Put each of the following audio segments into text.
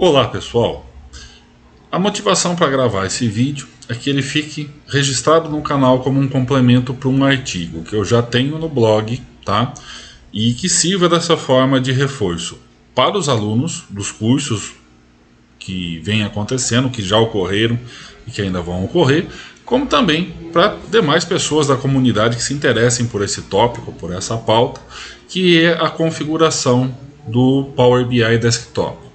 Olá pessoal, a motivação para gravar esse vídeo é que ele fique registrado no canal como um complemento para um artigo que eu já tenho no blog, tá? E que sirva dessa forma de reforço para os alunos dos cursos que vêm acontecendo, que já ocorreram e que ainda vão ocorrer, como também para demais pessoas da comunidade que se interessem por esse tópico, por essa pauta, que é a configuração do Power BI Desktop.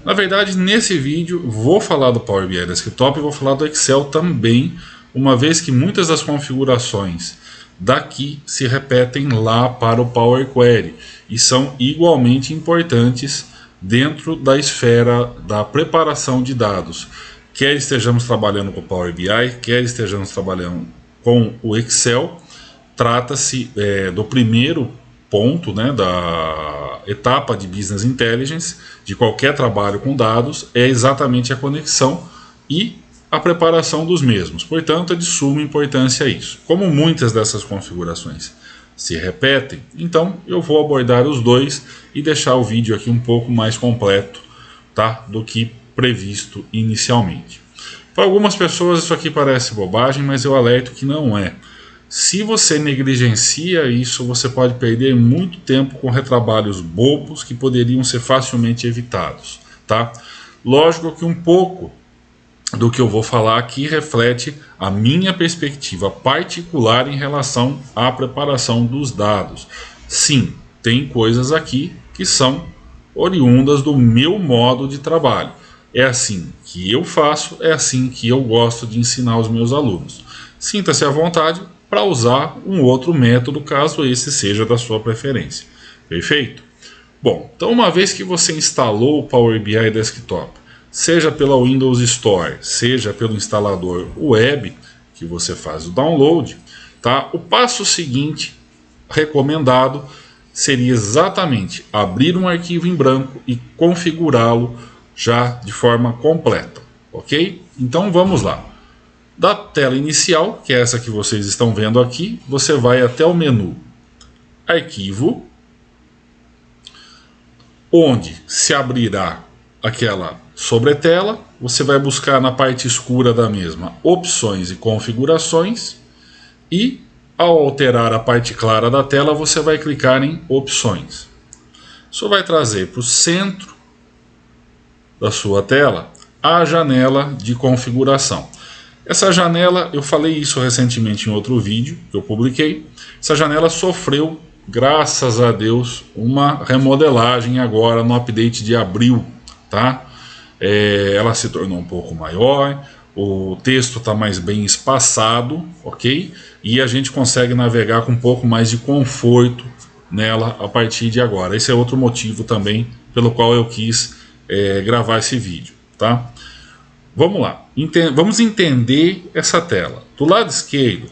Na verdade, nesse vídeo vou falar do Power BI Desktop e vou falar do Excel também, uma vez que muitas das configurações daqui se repetem lá para o Power Query e são igualmente importantes dentro da esfera da preparação de dados. Quer estejamos trabalhando com o Power BI, quer estejamos trabalhando com o Excel, trata-se do primeiro ponto, né, da etapa de Business Intelligence, de qualquer trabalho com dados, é exatamente a conexão e a preparação dos mesmos. Portanto, é de suma importância isso. Como muitas dessas configurações se repetem, então eu vou abordar os dois e deixar o vídeo aqui um pouco mais completo, tá, do que previsto inicialmente. Para algumas pessoas isso aqui parece bobagem, mas eu alerto que não é. Se você negligencia isso, você pode perder muito tempo com retrabalhos bobos que poderiam ser facilmente evitados, tá? Lógico que um pouco do que eu vou falar aqui reflete a minha perspectiva particular em relação à preparação dos dados. Sim, tem coisas aqui que são oriundas do meu modo de trabalho. É assim que eu faço, é assim que eu gosto de ensinar aos meus alunos. Sinta-se à vontade para usar um outro método, caso esse seja da sua preferência. Perfeito? Bom, então uma vez que você instalou o Power BI Desktop, seja pela Windows Store, seja pelo instalador web, que você faz o download, tá? O passo seguinte recomendado seria exatamente abrir um arquivo em branco e configurá-lo já de forma completa, ok? Então vamos lá. Da tela inicial, que é essa que vocês estão vendo aqui, você vai até o menu Arquivo, onde se abrirá aquela sobretela. Você vai buscar na parte escura da mesma Opções e Configurações, e ao alterar a parte clara da tela, você vai clicar em Opções. Isso vai trazer para o centro da sua tela a janela de configuração. Essa janela, eu falei isso recentemente em outro vídeo que eu publiquei, essa janela sofreu, graças a Deus, uma remodelagem agora no update de abril, tá? Ela se tornou um pouco maior, o texto está mais bem espaçado, ok? E a gente consegue navegar com um pouco mais de conforto nela a partir de agora. Esse é outro motivo também pelo qual eu quis gravar esse vídeo, tá? Vamos lá, vamos entender essa tela. Do lado esquerdo,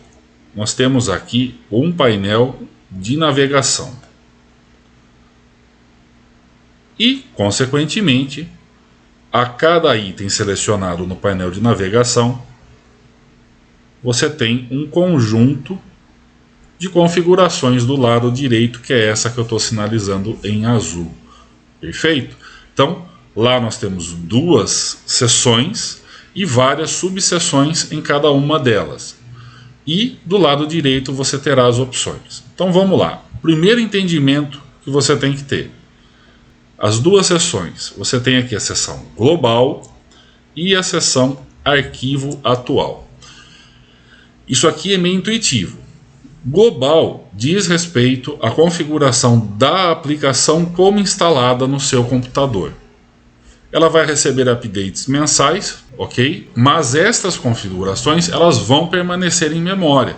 nós temos aqui um painel de navegação. E, consequentemente, a cada item selecionado no painel de navegação, você tem um conjunto de configurações do lado direito, que é essa que eu estou sinalizando em azul. Perfeito? Então, lá nós temos duas seções e várias subseções em cada uma delas. E do lado direito você terá as opções. Então vamos lá. Primeiro entendimento que você tem que ter. As duas seções. Você tem aqui a seção Global e a seção Arquivo Atual. Isso aqui é meio intuitivo. Global diz respeito à configuração da aplicação como instalada no seu computador. Ela vai receber updates mensais, ok? Mas estas configurações elas vão permanecer em memória,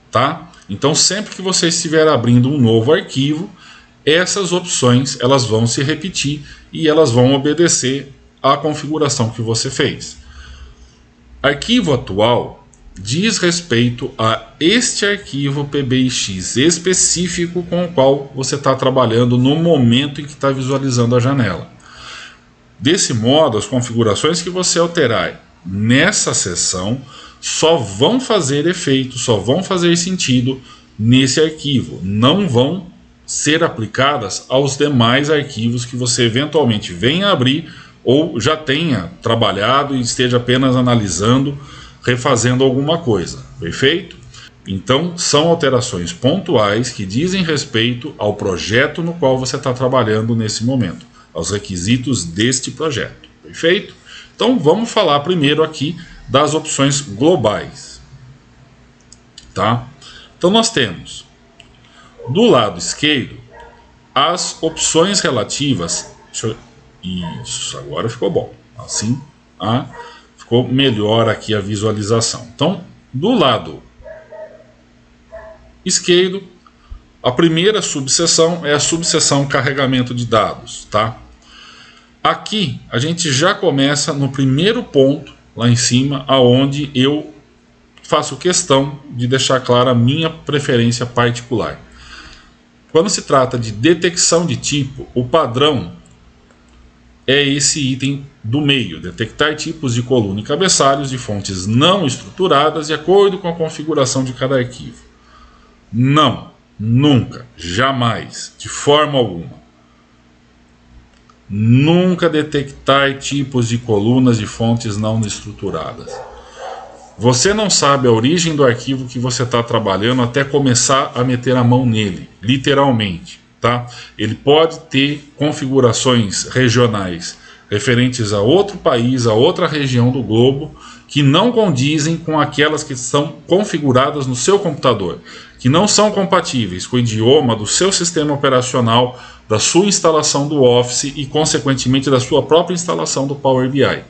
tá? Então sempre que você estiver abrindo um novo arquivo, essas opções elas vão se repetir e elas vão obedecer à configuração que você fez. Arquivo atual diz respeito a este arquivo PBX específico com o qual você está trabalhando no momento em que está visualizando a janela. Desse modo, as configurações que você alterar nessa seção só vão fazer efeito, só vão fazer sentido nesse arquivo. Não vão ser aplicadas aos demais arquivos que você eventualmente venha abrir ou já tenha trabalhado e esteja apenas analisando, refazendo alguma coisa, perfeito? Então, são alterações pontuais que dizem respeito ao projeto no qual você está trabalhando nesse momento, aos requisitos deste projeto, perfeito? Então, vamos falar primeiro aqui das opções globais, tá? Então, nós temos, do lado esquerdo, as opções relativas... Isso, agora ficou bom. Assim, ficou melhor aqui a visualização. Então, do lado esquerdo, a primeira subseção é a subseção carregamento de dados, tá? Aqui a gente já começa no primeiro ponto lá em cima, aonde eu faço questão de deixar clara a minha preferência particular. Quando se trata de detecção de tipo, o padrão é esse item do meio: detectar tipos de coluna e cabeçalhos de fontes não estruturadas de acordo com a configuração de cada arquivo. Não, nunca, jamais, de forma alguma. Nunca detectar tipos de colunas de fontes não estruturadas. Você não sabe a origem do arquivo que você está trabalhando até começar a meter a mão nele, literalmente. Tá? Ele pode ter configurações regionais referentes a outro país, a outra região do globo, que não condizem com aquelas que são configuradas no seu computador, que não são compatíveis com o idioma do seu sistema operacional, da sua instalação do Office e, consequentemente, da sua própria instalação do Power BI.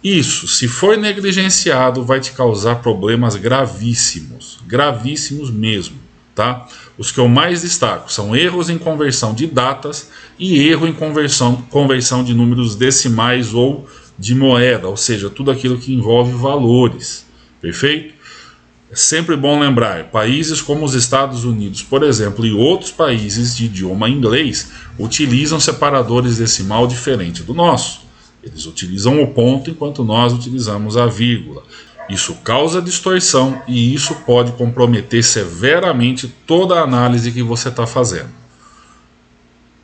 Isso, se for negligenciado, vai te causar problemas gravíssimos, gravíssimos mesmo, tá? Os que eu mais destaco são erros em conversão de datas e erro em conversão de números decimais ou de moeda, ou seja, tudo aquilo que envolve valores, perfeito? É sempre bom lembrar, países como os Estados Unidos, por exemplo, e outros países de idioma inglês, utilizam separadores decimal diferente do nosso. Eles utilizam o ponto enquanto nós utilizamos a vírgula. Isso causa distorção e isso pode comprometer severamente toda a análise que você está fazendo.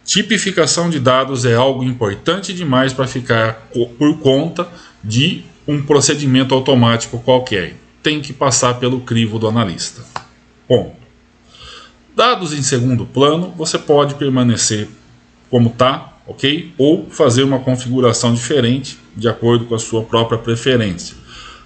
Tipificação de dados é algo importante demais para ficar por conta de um procedimento automático qualquer. Tem que passar pelo crivo do analista. Ponto. Dados em segundo plano, você pode permanecer como está, ok? Ou fazer uma configuração diferente de acordo com a sua própria preferência.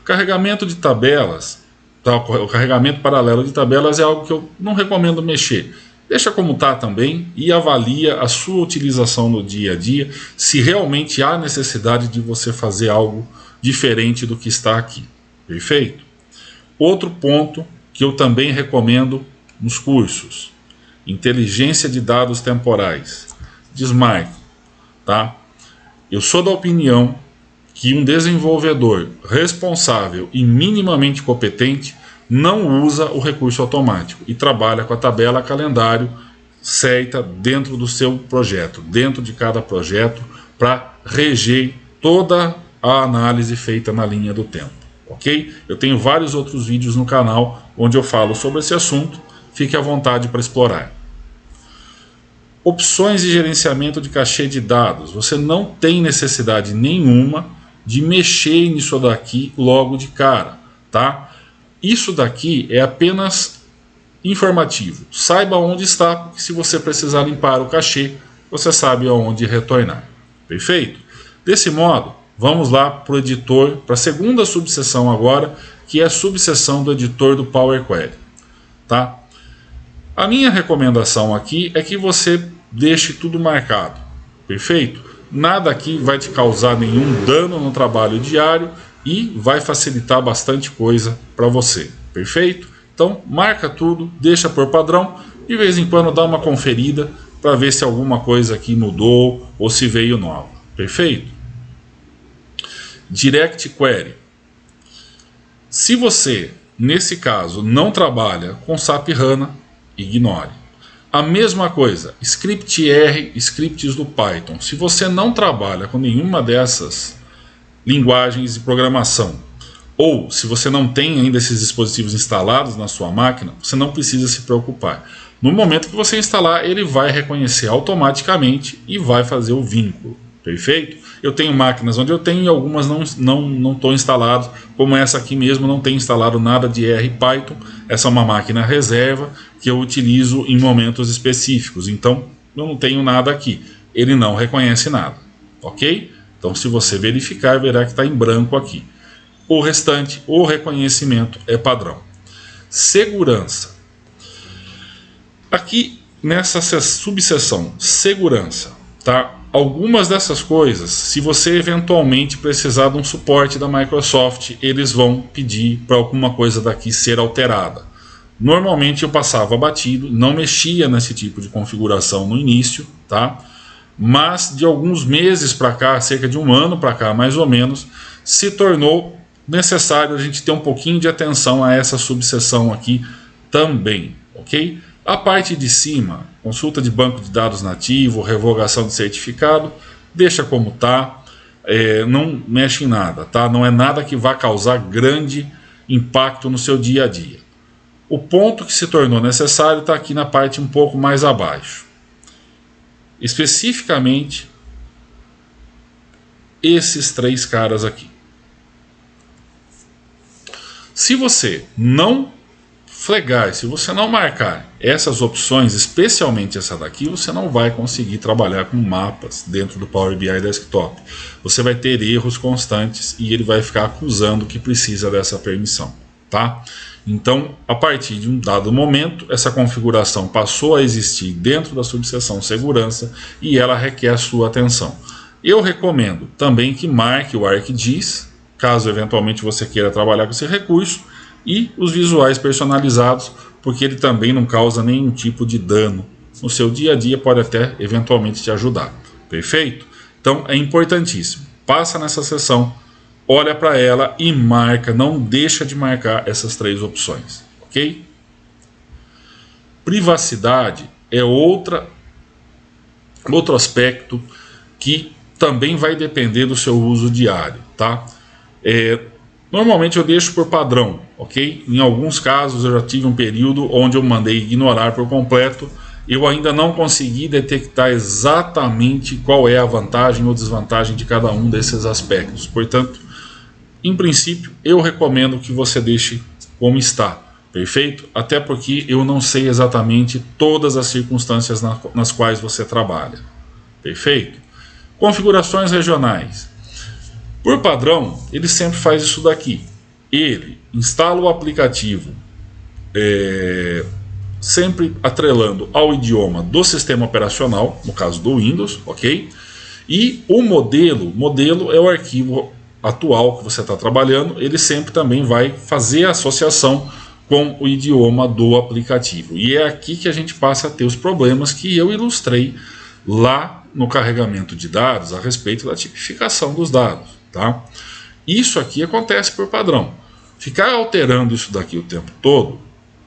Carregamento de tabelas, tá? O carregamento paralelo de tabelas é algo que eu não recomendo mexer. Deixa como está também e avalia a sua utilização no dia a dia, se realmente há necessidade de você fazer algo diferente do que está aqui. Perfeito? Outro ponto que eu também recomendo nos cursos: inteligência de dados temporais. Desmarque, tá? Eu sou da opinião que um desenvolvedor responsável e minimamente competente não usa o recurso automático e trabalha com a tabela calendário certa dentro do seu projeto, dentro de cada projeto, para reger toda a análise feita na linha do tempo, ok? Eu tenho vários outros vídeos no canal onde eu falo sobre esse assunto, fique à vontade para explorar. Opções de gerenciamento de cachê de dados. Você não tem necessidade nenhuma de mexer nisso daqui logo de cara, tá? Isso daqui é apenas informativo. Saiba onde está, porque se você precisar limpar o cachê, você sabe aonde retornar. Perfeito? Desse modo, vamos lá para o editor, para a segunda subseção agora, que é a subseção do editor do Power Query, tá? A minha recomendação aqui é que você deixe tudo marcado, perfeito? Nada aqui vai te causar nenhum dano no trabalho diário e vai facilitar bastante coisa para você, perfeito? Então marca tudo, deixa por padrão, de vez em quando dá uma conferida para ver se alguma coisa aqui mudou ou se veio nova, perfeito? Direct Query. Se você, nesse caso, não trabalha com SAP HANA, ignore. A mesma coisa, script R, scripts do Python. Se você não trabalha com nenhuma dessas linguagens de programação, ou se você não tem ainda esses dispositivos instalados na sua máquina, você não precisa se preocupar. No momento que você instalar, ele vai reconhecer automaticamente e vai fazer o vínculo, Perfeito? Eu tenho máquinas onde eu tenho e algumas não estou instalado, como essa aqui mesmo, não tem instalado nada de R Python. Essa é uma máquina reserva que eu utilizo em momentos específicos, então eu não tenho nada aqui, ele não reconhece nada, ok? Então se você verificar, verá que está em branco aqui. O restante, o reconhecimento é padrão. Segurança. Aqui nessa subseção segurança, tá? Algumas dessas coisas, se você eventualmente precisar de um suporte da Microsoft, eles vão pedir para alguma coisa daqui ser alterada. Normalmente eu passava batido, não mexia nesse tipo de configuração no início, tá? Mas de alguns meses para cá, cerca de um ano para cá mais ou menos, se tornou necessário a gente ter um pouquinho de atenção a essa subseção aqui também, ok? A parte de cima, consulta de banco de dados nativo, revogação de certificado, deixa como está, não mexe em nada, tá? Não é nada que vá causar grande impacto no seu dia a dia. O ponto que se tornou necessário está aqui na parte um pouco mais abaixo. Especificamente, esses três caras aqui. Se você não flagar, se você não marcar essas opções, especialmente essa daqui, você não vai conseguir trabalhar com mapas dentro do Power BI Desktop. Você vai ter erros constantes e ele vai ficar acusando que precisa dessa permissão, tá? Então, a partir de um dado momento, essa configuração passou a existir dentro da subseção segurança e ela requer a sua atenção. Eu recomendo também que marque o ArcGIS, caso eventualmente você queira trabalhar com esse recurso, e os visuais personalizados, porque ele também não causa nenhum tipo de dano no seu dia a dia, pode até eventualmente te ajudar. Perfeito? Então é importantíssimo. Passa nessa seção, olha para ela e marca, não deixa de marcar essas três opções, ok? Privacidade é outro aspecto que também vai depender do seu uso diário, tá? Normalmente eu deixo por padrão, ok? Em alguns casos eu já tive um período onde eu mandei ignorar por completo. Eu ainda não consegui detectar exatamente qual é a vantagem ou desvantagem de cada um desses aspectos. Portanto, em princípio, eu recomendo que você deixe como está, perfeito? Até porque eu não sei exatamente todas as circunstâncias nas quais você trabalha, perfeito? Configurações regionais. Por padrão, ele sempre faz isso daqui. Ele instala o aplicativo sempre atrelando ao idioma do sistema operacional, no caso do Windows, ok? E o modelo é o arquivo atual que você está trabalhando, ele sempre também vai fazer a associação com o idioma do aplicativo. E é aqui que a gente passa a ter os problemas que eu ilustrei lá no carregamento de dados a respeito da tipificação dos dados. Tá? Isso aqui acontece por padrão. Ficar alterando isso daqui o tempo todo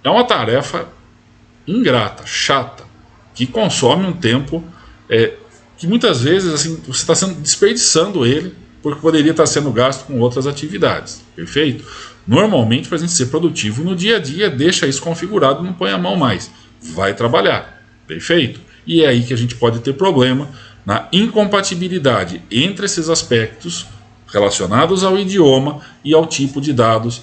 é uma tarefa ingrata, chata, que consome um tempo que muitas vezes assim, você está desperdiçando ele porque poderia estar sendo gasto com outras atividades, perfeito? Normalmente, para a gente ser produtivo no dia a dia, deixa isso configurado e não põe a mão mais, vai trabalhar, perfeito? E é aí que a gente pode ter problema na incompatibilidade entre esses aspectos relacionados ao idioma e ao tipo de dados,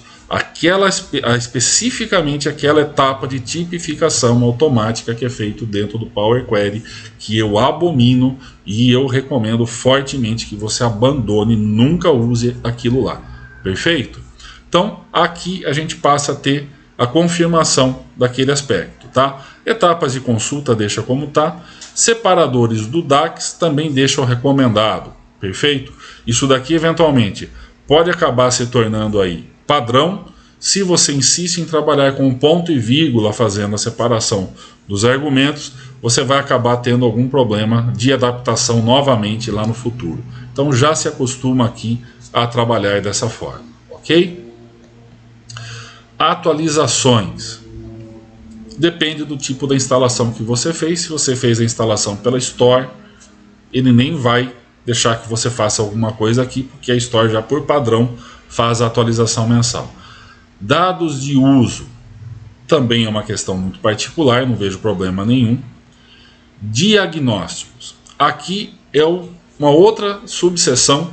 especificamente aquela etapa de tipificação automática que é feito dentro do Power Query, que eu abomino e eu recomendo fortemente que você abandone, nunca use aquilo lá, perfeito? Então aqui a gente passa a ter a confirmação daquele aspecto, tá? Etapas de consulta deixa como tá, separadores do DAX também deixa o recomendado, perfeito? Isso daqui eventualmente pode acabar se tornando aí padrão se você insiste em trabalhar com um ponto e vírgula fazendo a separação dos argumentos, você vai acabar tendo algum problema de adaptação novamente lá no futuro. Então já se acostuma aqui a trabalhar dessa forma, ok? Atualizações. Depende do tipo da instalação que você fez. Se você fez a instalação pela Store, ele nem vai deixar que você faça alguma coisa aqui, porque a Store já por padrão faz a atualização mensal. Dados de uso também é uma questão muito particular, não vejo problema nenhum. Diagnósticos. Aqui é o uma outra subseção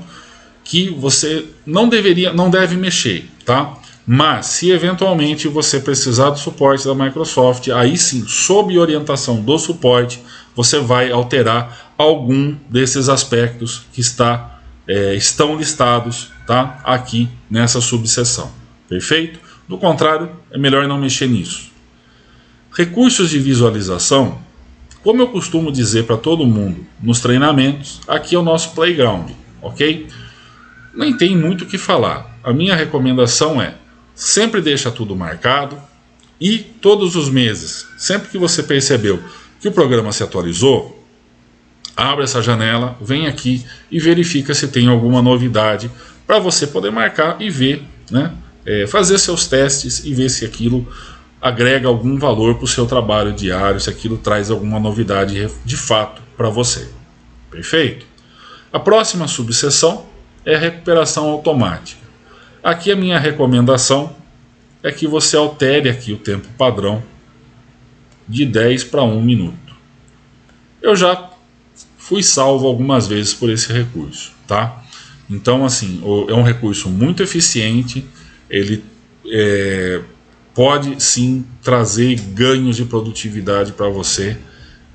que você não deve mexer, tá? Mas se eventualmente você precisar do suporte da Microsoft, aí sim, sob orientação do suporte, você vai alterar algum desses aspectos que estão listados, tá? Aqui nessa subseção. Perfeito? Do contrário, é melhor não mexer nisso. Recursos de visualização, como eu costumo dizer para todo mundo nos treinamentos, aqui é o nosso playground, ok? Nem tem muito o que falar. A minha recomendação é sempre deixa tudo marcado e todos os meses, sempre que você percebeu que o programa se atualizou, abre essa janela, vem aqui e verifica se tem alguma novidade para você poder marcar e ver, né? Fazer seus testes e ver se aquilo agrega algum valor para o seu trabalho diário, se aquilo traz alguma novidade de fato para você. Perfeito? A próxima subseção é a recuperação automática. Aqui a minha recomendação é que você altere aqui o tempo padrão de 10 para 1 minuto. Eu já fui salvo algumas vezes por esse recurso, tá? Então, assim, é um recurso muito eficiente, ele pode sim trazer ganhos de produtividade para você,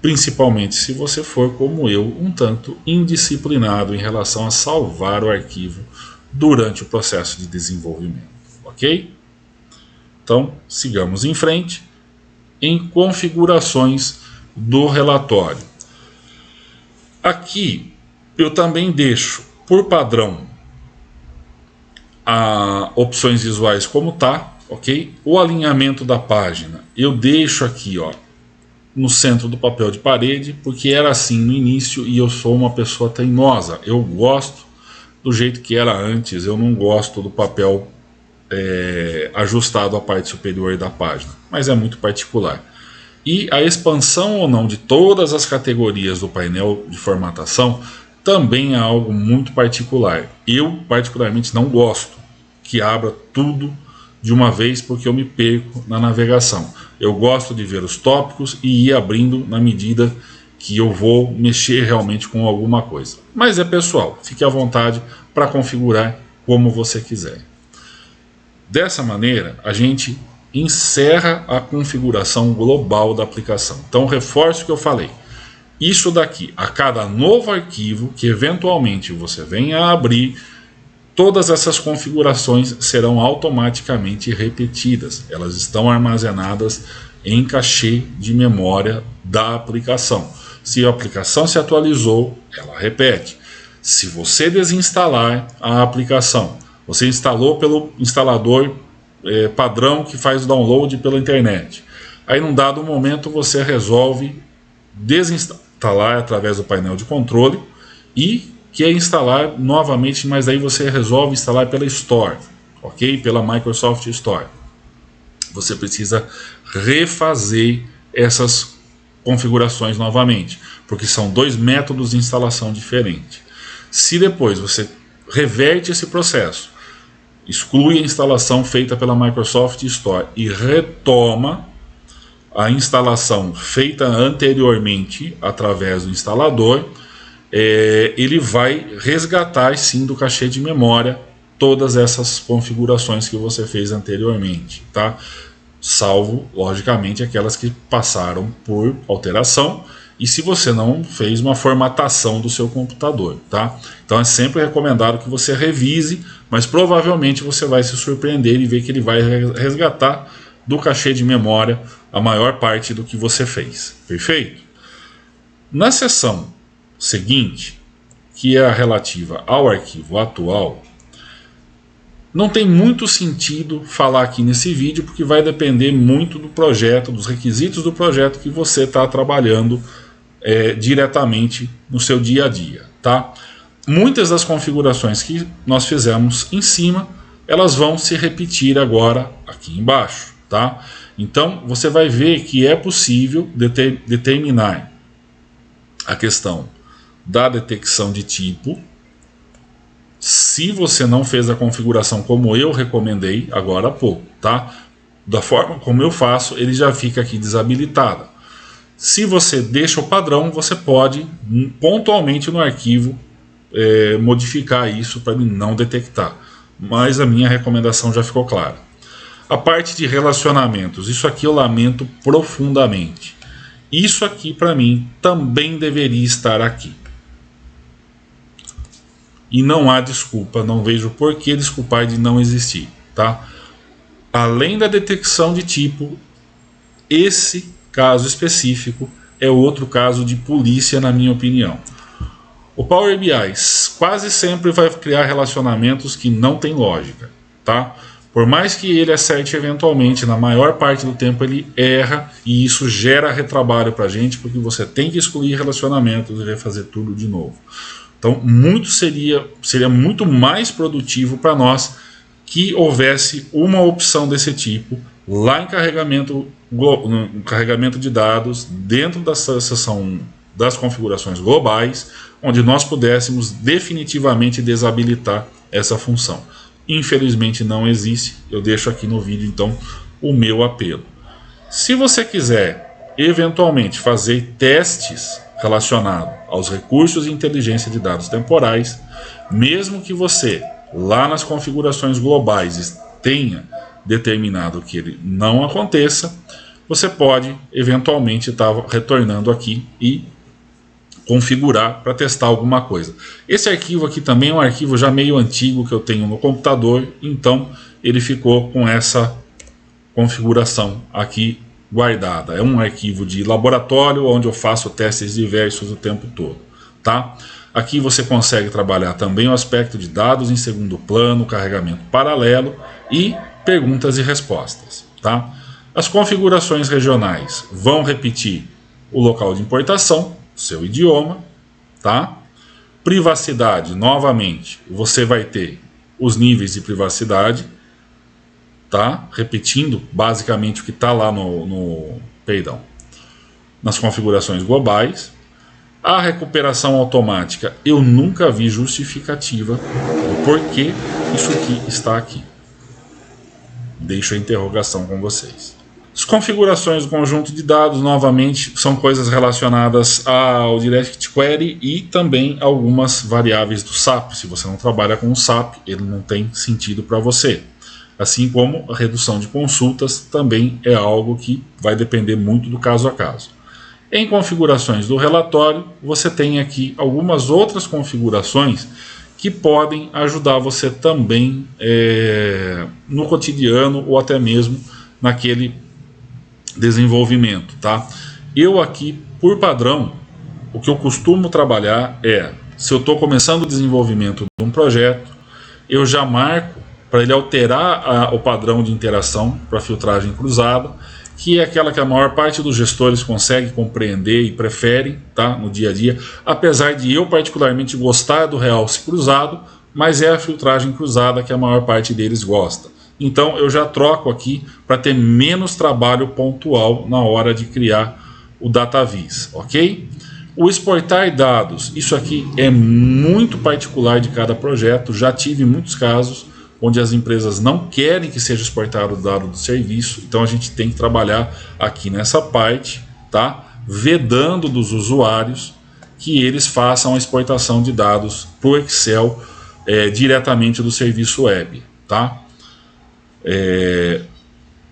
principalmente se você for, como eu, um tanto indisciplinado em relação a salvar o arquivo durante o processo de desenvolvimento, ok? Então, sigamos em frente em configurações do relatório. Aqui eu também deixo por padrão opções visuais como tá, ok? O alinhamento da página eu deixo aqui, ó, no centro do papel de parede, porque era assim no início e eu sou uma pessoa teimosa. Eu gosto do jeito que era antes, eu não gosto do papel ajustado à parte superior da página, mas é muito particular. E a expansão ou não de todas as categorias do painel de formatação também é algo muito particular. Eu particularmente não gosto que abra tudo de uma vez, porque eu me perco na navegação. Eu gosto de ver os tópicos e ir abrindo na medida que eu vou mexer realmente com alguma coisa. Mas é pessoal, fique à vontade para configurar como você quiser. Dessa maneira, a gente encerra a configuração global da aplicação. Então, reforço o que eu falei. Isso daqui, a cada novo arquivo que eventualmente você venha a abrir, todas essas configurações serão automaticamente repetidas. Elas estão armazenadas em cachê de memória da aplicação. Se a aplicação se atualizou, ela repete. Se você desinstalar a aplicação, você instalou pelo instalador padrão que faz o download pela internet. Aí, num dado momento, você resolve desinstalar através do painel de controle e quer instalar novamente, mas aí você resolve instalar pela Store, ok? Pela Microsoft Store. Você precisa refazer essas configurações novamente, porque são dois métodos de instalação diferentes. Se depois você reverte esse processo, exclui a instalação feita pela Microsoft Store e retoma a instalação feita anteriormente através do instalador, ele vai resgatar sim do cachê de memória todas essas configurações que você fez anteriormente, tá? Salvo, logicamente, aquelas que passaram por alteração e se você não fez uma formatação do seu computador, tá? Então é sempre recomendado que você revise, mas provavelmente você vai se surpreender e ver que ele vai resgatar do cachê de memória a maior parte do que você fez. Perfeito? Na seção seguinte, que é a relativa ao arquivo atual, não tem muito sentido falar aqui nesse vídeo, porque vai depender muito do projeto, dos requisitos do projeto que você está trabalhando diretamente no seu dia a dia, tá? Muitas das configurações que nós fizemos em cima, elas vão se repetir agora aqui embaixo, tá? Então você vai ver que é possível determinar a questão da detecção de tipo. Se você não fez a configuração como eu recomendei agora há pouco, tá? Da forma como eu faço, ele já fica aqui desabilitado. Se você deixa o padrão, você pode pontualmente no arquivo modificar isso para ele não detectar. Mas a minha recomendação já ficou clara. A parte de relacionamentos, isso aqui eu lamento profundamente. Isso aqui para mim também deveria estar aqui. E não há desculpa, não vejo por que desculpar de não existir, tá? Além da detecção de tipo, esse caso específico é outro caso de polícia, na minha opinião. O Power BI quase sempre vai criar relacionamentos que não tem lógica, tá? Por mais que ele acerte eventualmente, na maior parte do tempo ele erra e isso gera retrabalho para a gente, porque você tem que excluir relacionamentos e refazer tudo de novo. Então, seria muito mais produtivo para nós que houvesse uma opção desse tipo lá em carregamento de dados, dentro da seção das configurações globais, onde nós pudéssemos definitivamente desabilitar essa função. Infelizmente não existe, eu deixo aqui no vídeo então o meu apelo. Se você quiser eventualmente fazer testes relacionados aos recursos de inteligência de dados temporais, mesmo que você lá nas configurações globais tenha determinado que ele não aconteça, você pode eventualmente estar retornando aqui e configurar para testar alguma coisa. Esse arquivo aqui também é um arquivo já meio antigo que eu tenho no computador, então ele ficou com essa configuração aqui guardada. É um arquivo de laboratório onde eu faço testes diversos o tempo todo, tá? Aqui você consegue trabalhar também o aspecto de dados em segundo plano, carregamento paralelo e perguntas e respostas, tá? As configurações regionais vão repetir o local de importação, seu idioma, tá? Privacidade, novamente, você vai ter os níveis de privacidade, tá? Repetindo basicamente o que está lá nas configurações globais. A recuperação automática, eu nunca vi justificativa do porquê isso aqui está aqui. Deixo a interrogação com vocês. As configurações do conjunto de dados, novamente, são coisas relacionadas ao Direct Query e também algumas variáveis do SAP. Se você não trabalha com o SAP, ele não tem sentido para você. Assim como a redução de consultas também é algo que vai depender muito do caso a caso. Em configurações do relatório, você tem aqui algumas outras configurações que podem ajudar você também no cotidiano ou até mesmo naquele desenvolvimento, tá? Eu aqui, por padrão, o que eu costumo trabalhar se eu estou começando o desenvolvimento de um projeto, eu já marco para ele alterar o padrão de interação para filtragem cruzada, que é aquela que a maior parte dos gestores consegue compreender e preferem, tá, no dia a dia, apesar de eu particularmente gostar do realce cruzado, mas é a filtragem cruzada que a maior parte deles gosta. Então eu já troco aqui para ter menos trabalho pontual na hora de criar o DataVis, ok? O exportar dados, isso aqui é muito particular de cada projeto, já tive muitos casos onde as empresas não querem que seja exportado o dado do serviço, então a gente tem que trabalhar aqui nessa parte, tá? Vedando dos usuários que eles façam a exportação de dados para o Excel diretamente do serviço web, tá?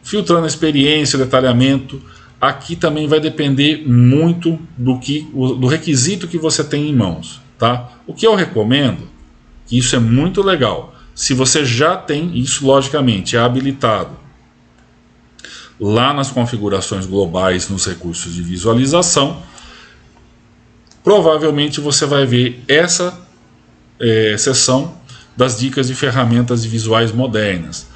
Filtrando a experiência, o detalhamento, aqui também vai depender muito do requisito que você tem em mãos, tá? O que eu recomendo, que isso é muito legal, se você já tem isso, logicamente, é habilitado lá nas configurações globais, nos recursos de visualização, provavelmente você vai ver essa seção das dicas de ferramentas visuais modernas,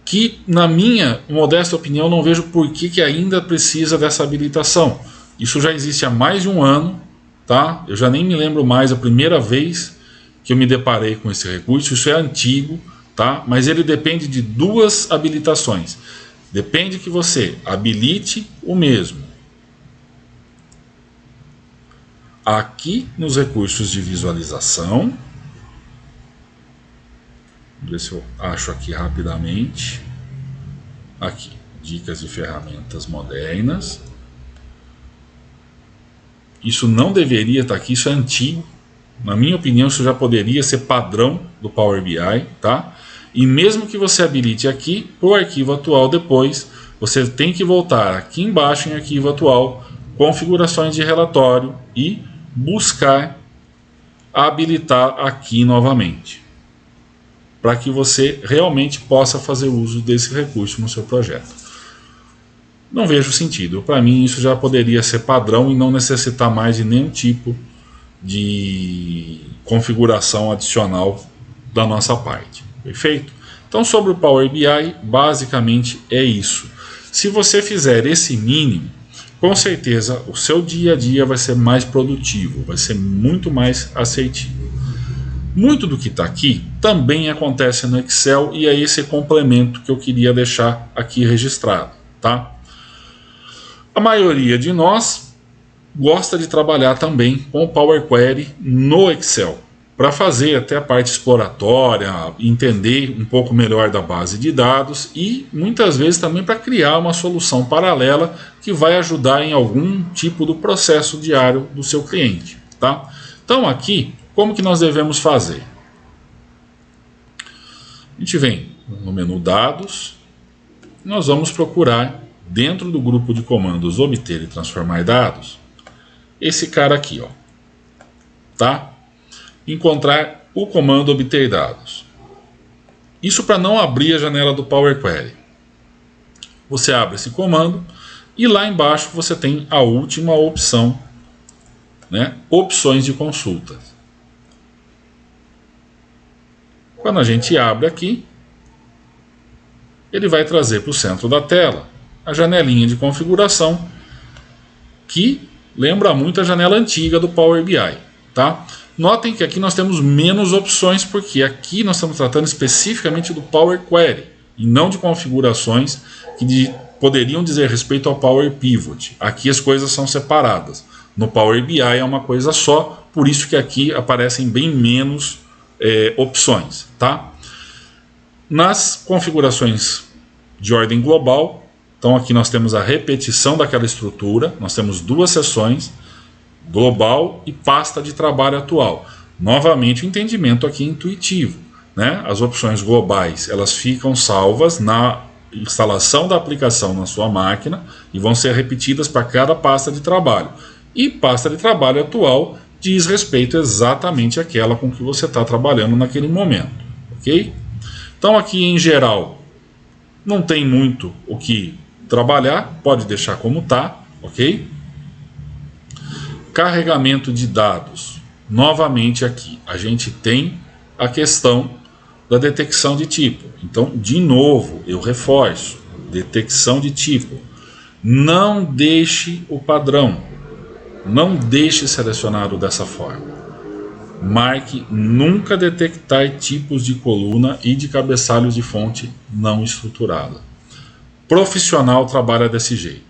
que, na minha modesta opinião, não vejo por que ainda precisa dessa habilitação. Isso já existe há mais de um ano, tá? Eu já nem me lembro mais a primeira vez que eu me deparei com esse recurso. Isso é antigo, tá? Mas ele depende de duas habilitações. Depende que você habilite o mesmo aqui nos recursos de visualização. Ver se eu acho aqui rapidamente. Aqui, dicas de ferramentas modernas. Isso não deveria estar aqui, isso é antigo, Na minha opinião, isso já poderia ser padrão do Power BI, tá? E mesmo que você habilite aqui, o arquivo atual depois, você tem que voltar aqui embaixo em arquivo atual, configurações de relatório e buscar habilitar aqui novamente, para que você realmente possa fazer uso desse recurso no seu projeto. Não vejo sentido. Para mim isso já poderia ser padrão e não necessitar mais de nenhum tipo de configuração adicional da nossa parte. Perfeito? Então, sobre o Power BI, basicamente é isso. Se você fizer esse mínimo, com certeza o seu dia a dia vai ser mais produtivo, vai ser muito mais assertivo. Muito do que está aqui também acontece no Excel e é esse complemento que eu queria deixar aqui registrado, tá? A maioria de nós gosta de trabalhar também com o Power Query no Excel, para fazer até a parte exploratória, entender um pouco melhor da base de dados e muitas vezes também para criar uma solução paralela que vai ajudar em algum tipo do processo diário do seu cliente, tá? Então aqui, como que nós devemos fazer? A gente vem no menu Dados, nós vamos procurar dentro do grupo de comandos Obter e Transformar Dados, esse cara aqui, ó, tá? Encontrar o comando Obter Dados. Isso para não abrir a janela do Power Query. Você abre esse comando e lá embaixo você tem a última opção, né? Opções de consulta. Quando a gente abre aqui, ele vai trazer para o centro da tela a janelinha de configuração, que lembra muito a janela antiga do Power BI, tá? Notem que aqui nós temos menos opções, porque aqui nós estamos tratando especificamente do Power Query, e não de configurações que poderiam dizer respeito ao Power Pivot. Aqui as coisas são separadas. No Power BI é uma coisa só, por isso que aqui aparecem bem menos opções, tá? Nas configurações de ordem global, então aqui nós temos a repetição daquela estrutura, nós temos duas seções, global e pasta de trabalho atual. Novamente o entendimento aqui intuitivo, né? As opções globais elas ficam salvas na instalação da aplicação na sua máquina e vão ser repetidas para cada pasta de trabalho. E pasta de trabalho atual diz respeito exatamente àquela com que você está trabalhando naquele momento, ok? Então aqui em geral não tem muito o que trabalhar, pode deixar como está, ok? Carregamento de dados. Novamente aqui a gente tem a questão da detecção de tipo. Então, de novo, eu reforço, detecção de tipo. Não deixe o padrão, não deixe selecionado dessa forma. Marque nunca detectar tipos de coluna e de cabeçalhos de fonte não estruturada. Profissional trabalha desse jeito.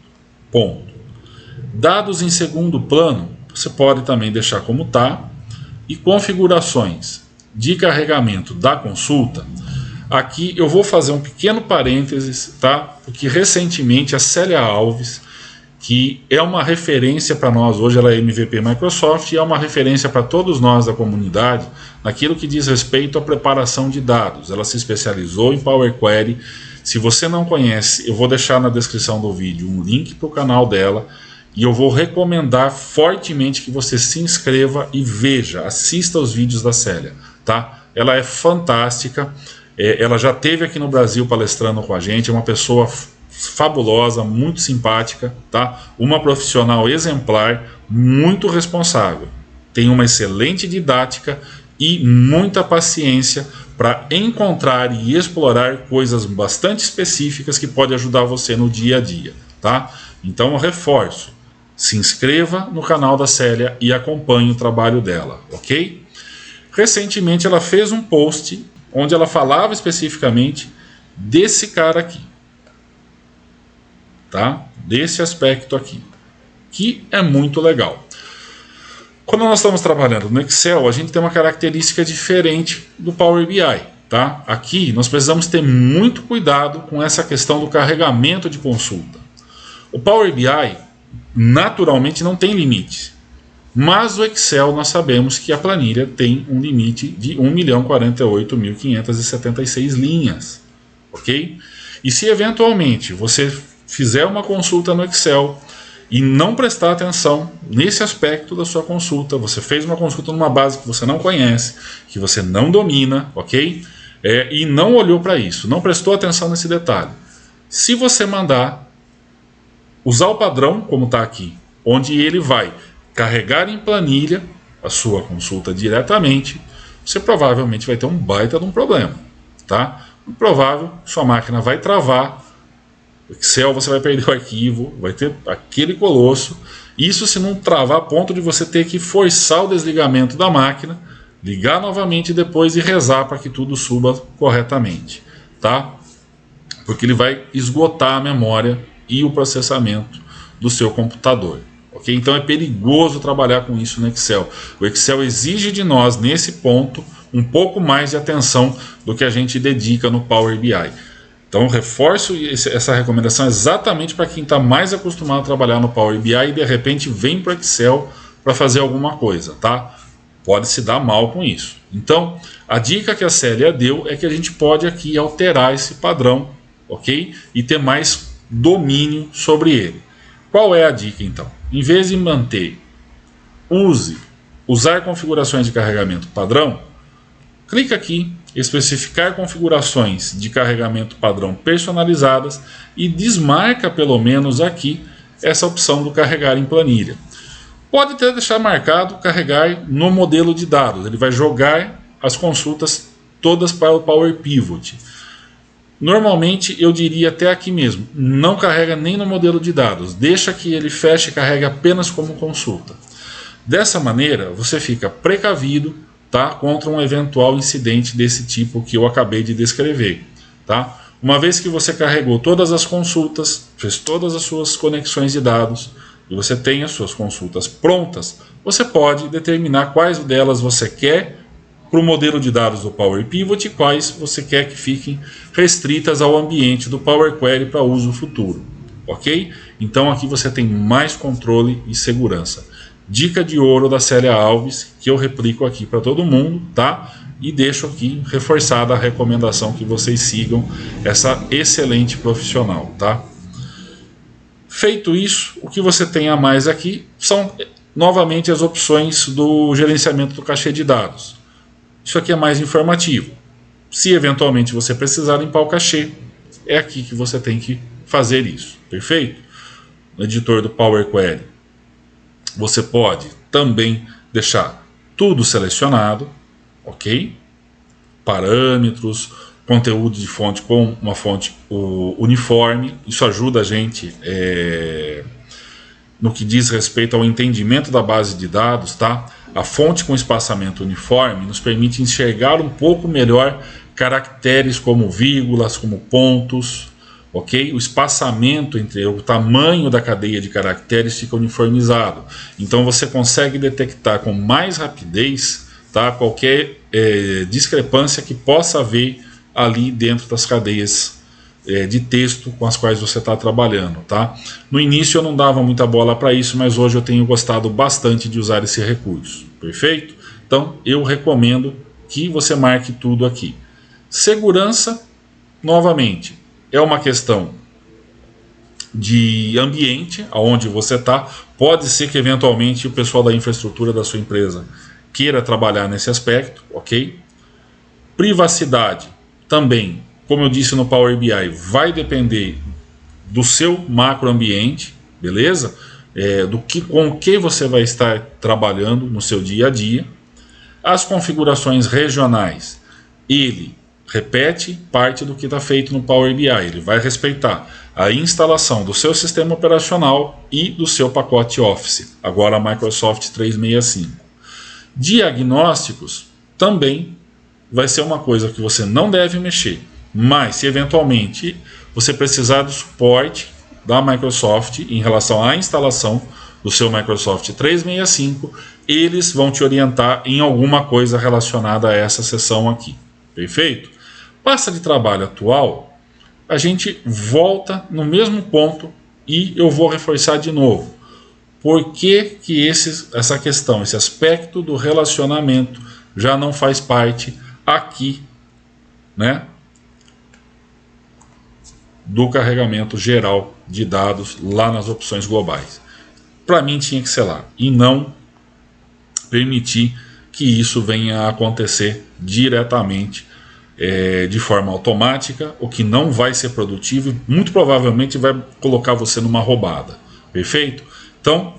Ponto. Dados em segundo plano, você pode também deixar como está. E configurações de carregamento da consulta, aqui eu vou fazer um pequeno parênteses, tá? Porque recentemente a Célia Alves, que é uma referência para nós, hoje ela é MVP Microsoft, e é uma referência para todos nós da comunidade, naquilo que diz respeito à preparação de dados. Ela se especializou em Power Query. Se você não conhece, eu vou deixar na descrição do vídeo um link para o canal dela, e eu vou recomendar fortemente que você se inscreva e veja, assista os vídeos da Célia, tá? Ela é fantástica, ela já esteve aqui no Brasil palestrando com a gente, é uma pessoa fabulosa, muito simpática, tá? Uma profissional exemplar, muito responsável, tem uma excelente didática e muita paciência para encontrar e explorar coisas bastante específicas que podem ajudar você no dia a dia, tá? Então eu reforço, se inscreva no canal da Célia e acompanhe o trabalho dela, ok? Recentemente ela fez um post onde ela falava especificamente desse cara aqui, tá? Desse aspecto aqui, que é muito legal. Quando nós estamos trabalhando no Excel, a gente tem uma característica diferente do Power BI, tá? Aqui nós precisamos ter muito cuidado com essa questão do carregamento de consulta. O Power BI naturalmente não tem limite. Mas o Excel nós sabemos que a planilha tem um limite de 1.048.576 linhas, ok? E se eventualmente você fizer uma consulta no Excel e não prestar atenção nesse aspecto da sua consulta, você fez uma consulta numa base que você não conhece, que você não domina, ok? E não olhou para isso, não prestou atenção nesse detalhe. Se você mandar usar o padrão, como está aqui, onde ele vai carregar em planilha a sua consulta diretamente, você provavelmente vai ter um baita de um problema, tá? Provável, sua máquina vai travar, o Excel você vai perder o arquivo, vai ter aquele colosso. Isso se não travar a ponto de você ter que forçar o desligamento da máquina, ligar novamente depois e rezar para que tudo suba corretamente, tá? Porque ele vai esgotar a memória e o processamento do seu computador. Okay? Então é perigoso trabalhar com isso no Excel. O Excel exige de nós, nesse ponto, um pouco mais de atenção do que a gente dedica no Power BI. Então reforço essa recomendação exatamente para quem está mais acostumado a trabalhar no Power BI e de repente vem para o Excel para fazer alguma coisa, tá? Pode se dar mal com isso. Então a dica que a Célia deu é que a gente pode aqui alterar esse padrão, ok? E ter mais domínio sobre ele. Qual é a dica então? Em vez de manter, usar configurações de carregamento padrão, clica aqui, especificar configurações de carregamento padrão personalizadas e desmarca pelo menos aqui essa opção do carregar em planilha. Pode até deixar marcado carregar no modelo de dados, ele vai jogar as consultas todas para o Power Pivot. Normalmente eu diria até aqui mesmo, não carrega nem no modelo de dados, deixa que ele feche e carregue apenas como consulta. Dessa maneira você fica precavido, tá, contra um eventual incidente desse tipo que eu acabei de descrever. Tá? Uma vez que você carregou todas as consultas, fez todas as suas conexões de dados e você tem as suas consultas prontas, você pode determinar quais delas você quer para o modelo de dados do Power Pivot e quais você quer que fiquem restritas ao ambiente do Power Query para uso futuro, ok? Então aqui você tem mais controle e segurança. Dica de ouro da Célia Alves, que eu replico aqui para todo mundo, tá? E deixo aqui reforçada a recomendação que vocês sigam essa excelente profissional, tá? Feito isso, o que você tem a mais aqui são novamente as opções do gerenciamento do cachê de dados. Isso aqui é mais informativo. Se eventualmente você precisar limpar o cachê, é aqui que você tem que fazer isso. Perfeito? No editor do Power Query, você pode também deixar tudo selecionado, ok? Parâmetros, conteúdo de fonte com uma fonte uniforme. Isso ajuda a gente no que diz respeito ao entendimento da base de dados, tá? A fonte com espaçamento uniforme nos permite enxergar um pouco melhor caracteres como vírgulas, como pontos, ok? O espaçamento entre o tamanho da cadeia de caracteres fica uniformizado. Então você consegue detectar com mais rapidez, tá, qualquer discrepância que possa haver ali dentro das cadeias de texto com as quais você está trabalhando, tá? No início eu não dava muita bola para isso, mas hoje eu tenho gostado bastante de usar esse recurso, perfeito? Então eu recomendo que você marque tudo aqui. Segurança, novamente, é uma questão de ambiente, aonde você está. Pode ser que eventualmente o pessoal da infraestrutura da sua empresa queira trabalhar nesse aspecto, ok? Privacidade, também, como eu disse no Power BI, vai depender do seu macroambiente, beleza? Com o que você vai estar trabalhando no seu dia a dia. As configurações regionais, ele repete parte do que está feito no Power BI, ele vai respeitar a instalação do seu sistema operacional e do seu pacote Office, agora a Microsoft 365. Diagnósticos também vai ser uma coisa que você não deve mexer, mas se eventualmente você precisar do suporte da Microsoft em relação à instalação do seu Microsoft 365, eles vão te orientar em alguma coisa relacionada a essa seção aqui, perfeito? Pasta de trabalho atual, a gente volta no mesmo ponto e eu vou reforçar de novo. por que essa questão, esse aspecto do relacionamento já não faz parte aqui, né, do carregamento geral de dados lá nas opções globais. Para mim tinha que ser lá e não permitir que isso venha a acontecer diretamente, de forma automática, o que não vai ser produtivo e muito provavelmente vai colocar você numa roubada. Perfeito? Então,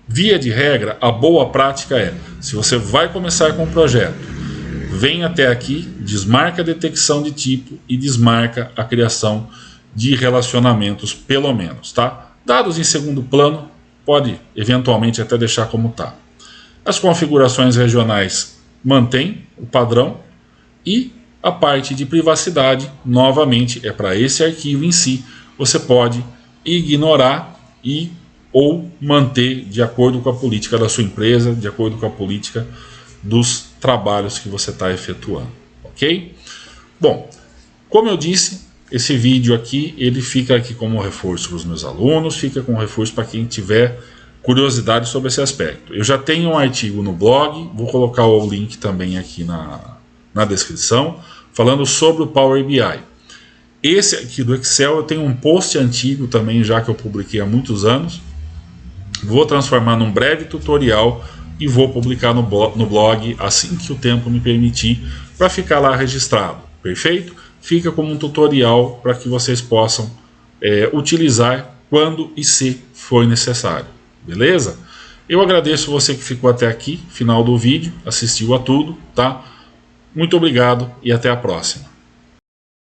via de regra, a boa prática é, se você vai começar com um projeto, vem até aqui, desmarca a detecção de tipo e desmarca a criação de relacionamentos, pelo menos, tá? Dados em segundo plano, pode eventualmente até deixar como tá. As configurações regionais mantém o padrão e a parte de privacidade, novamente, é para esse arquivo em si. Você pode ignorar ou manter de acordo com a política da sua empresa, de acordo com a política dos trabalhos que você está efetuando, ok? Bom, como eu disse, esse vídeo aqui, ele fica aqui como reforço para os meus alunos, fica como reforço para quem tiver curiosidade sobre esse aspecto. Eu já tenho um artigo no blog, vou colocar o link também aqui na descrição, falando sobre o Power BI. Esse aqui do Excel, eu tenho um post antigo também, já que eu publiquei há muitos anos. Vou transformar num breve tutorial e vou publicar no blog assim que o tempo me permitir, para ficar lá registrado. Perfeito? Fica como um tutorial para que vocês possam utilizar quando e se for necessário. Beleza? Eu agradeço você que ficou até aqui, final do vídeo, assistiu a tudo, tá? Muito obrigado e até a próxima.